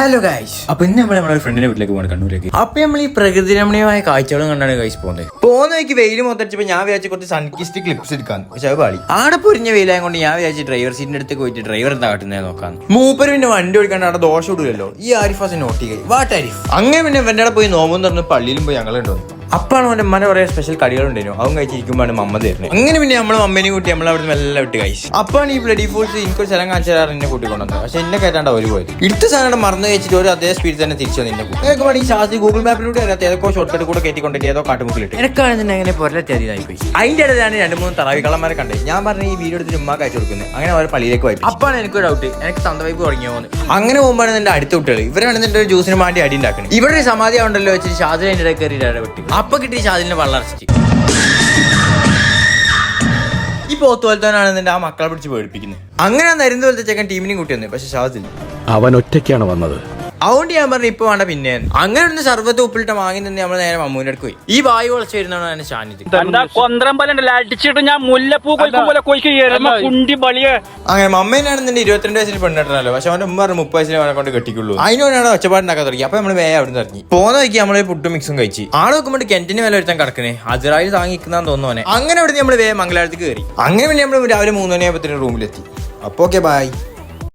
Hello guys, അപ്പൊ ഇന്ന് നമ്മുടെ ഫ്രണ്ടിന്റെ വീട്ടിലേക്ക് പോകണം, കണ്ണൂരേക്ക്. അപ്പൊ നമ്മൾ ഈ പ്രകൃതി രമണീയമായ കാഴ്ചകളും കണ്ടാണ് ഗൈസ് പോകുന്ന വഴിക്ക് വെയിൽ മൊത്തടിച്ചപ്പോ ഞാൻ വിചാരിച്ചു കുറച്ച് സൺകിസ്റ്റ് ക്ലിപ്സ് എടുക്കാൻ. പക്ഷെ അത് പാളി. ആടെ പൊരിഞ്ഞ വെയിലായത് കൊണ്ട് ഞാൻ വിചാരിച്ചു ഡ്രൈവർ സീറ്റിന്റെ അടുത്ത് പോയിട്ട് ഡ്രൈവർ എന്താ കാട്ടുന്നത് നോക്കാൻ. മൂപ്പര് പിന്നെ വണ്ടി ഓടിക്കാണ്ട് അവിടെ ദോഷം ഇടൂലല്ലോ. ഈ ആരിഫാസ് നോട്ട് ചെയ്യും വാട്ട് ആരിഫ്. അങ്ങനെ പിന്നെ ഇവന്റെ പോയി നോമ്പും തുറന്ന് പള്ളിയിലും പോയി ഞങ്ങളുണ്ടോ. അപ്പാണ് അവന്റെ അമ്മനെ കുറെ സ്പെഷ്യൽ കടികളുണ്ടായിരുന്നു. അവൻ കഴിച്ചിരിക്കുമ്പോഴാണ് മമ്മ തരുന്നത്. അങ്ങനെ പിന്നെ നമ്മൾ മമ്മേനെയും കൂട്ടി നമ്മൾ അവിടെ എല്ലാം വിട്ട് കഴിച്ചു. അപ്പാണ് ഈ ബ്ലഡി ഫോഴ്സ് എനിക്കൊരു സ്ഥലം കാണിച്ചു തരാറ് എന്നെ കൂട്ടിക്കൊണ്ടത്. പക്ഷെ എന്നെ കേട്ടാണ്ട് അവർ പോയത്. ഇടുത്ത സാധനം മറന്നു വെച്ചിട്ട് ഒരു അതേ സ്പീഡ് തന്നെ തിരിച്ചു വന്നു. കേൾക്കുമ്പോൾ ഈ ശാസ്ത്രി ഗൂഗിൾ മാപ്പിലൂടെ അറിയാത്ത ഏതൊക്കെ ഷോർട്ട് കട്ട് കൂടെ കയറ്റിക്കൊണ്ടിട്ട് ഏതോ കാട്ടുമുക്കിലിട്ട് എനിക്കാണെന്നുണ്ടെങ്കിൽ അങ്ങനെ പൊരലെത്തിയായി പോയി. അതിന്റെ ഇടയിലാണ് 2-3 തറാവിക്കള്ളന്മാരെ കണ്ടത്. ഞാൻ പറഞ്ഞ ഈ വീഡിയോ എടുത്ത് ചുമ്മാ കഴിച്ചു കൊടുക്കുന്നത്. അങ്ങനെ അവർ പള്ളിയിലേക്ക് പോയി. അപ്പാണ് എനിക്കൊരു ഡൗട്ട്, എനിക്ക് തന്ത വൈപ്പ് തുടങ്ങിയോ എന്ന്. അങ്ങനെ പോകുമ്പോഴാണ് എന്റെ അടുത്ത കുട്ടികൾ ഇവരാണ് എന്റെ ജ്യൂസിന് വേണ്ടി അടി ഉണ്ടാക്കുന്നത്. ഇവിടെ ഒരു സമാധി ഉണ്ടല്ലോ വെച്ചിട്ട് ഷാദിൽ അതിന്റെ ഇടയിൽ കയറി ഇടപെട്ടി. അപ്പൊ കിട്ടി ഷാദിലിനെ വളർച്ചി. ഈ പോത്തുപോലത്തവനാണ് ആ മക്കളെ പിടിച്ച് പേടിപ്പിക്കുന്നത്. അങ്ങനെ നരുന്ന് പോലത്തെ ചെക്കൻ ടീമിനെയും കൂട്ടി വന്നു. പക്ഷെ ഷാദിൽ അവൻ ഒറ്റയ്ക്കാണ് വന്നത്. അതുകൊണ്ട് ഞാൻ പറഞ്ഞു ഇപ്പൊ വേണ്ട പിന്നെ. അങ്ങനെ ഒന്ന് സർവത്ത് ഉപ്പിലിട്ട് വാങ്ങി നിന്ന് നമ്മൾ നേരെ മമ്മൂന്റെ അടുത്ത് പോയി. ഈ വായു വളച്ച് വരുന്നതാണ് ഷാനിത്. അങ്ങനെ മമ്മേനാണെന്നുണ്ട് 22 വയസ്സിൽ പെണ്ണിട്ടല്ലോ. പക്ഷെ അവന്റെ ഉമ്മ 30 വയസ്സിൽ അവനെ കൊണ്ട് കെട്ടിക്കുള്ളൂ. അതിനോടാണ് ഒച്ചപ്പാടുണ്ടാക്കാൻ തുടങ്ങി. അപ്പൊ നമ്മള് വേഗം അവിടെ നിന്ന് ഇറങ്ങി. പോകുന്ന വയ്ക്ക് നമ്മള് പുട്ടും മിക്സും കഴിച്ചു. ആളെ നോക്കുമ്പോൾ കിണറ്റിന് വില വരുത്താൻ കിടക്കണേ അസറായിൽ താങ്ങിക്കുന്നതാന്ന് തോന്നുവാനെ. അങ്ങനെ അവിടെ നമ്മൾ വേഗം മംഗലാപുരത്തേക്ക് കയറി. അങ്ങനെ പിന്നെ നമ്മൾ രാവിലെ 3 മണിയാകുമ്പോൾ റൂമിലെത്തി. അപ്പൊ ഓക്കെ ബൈ.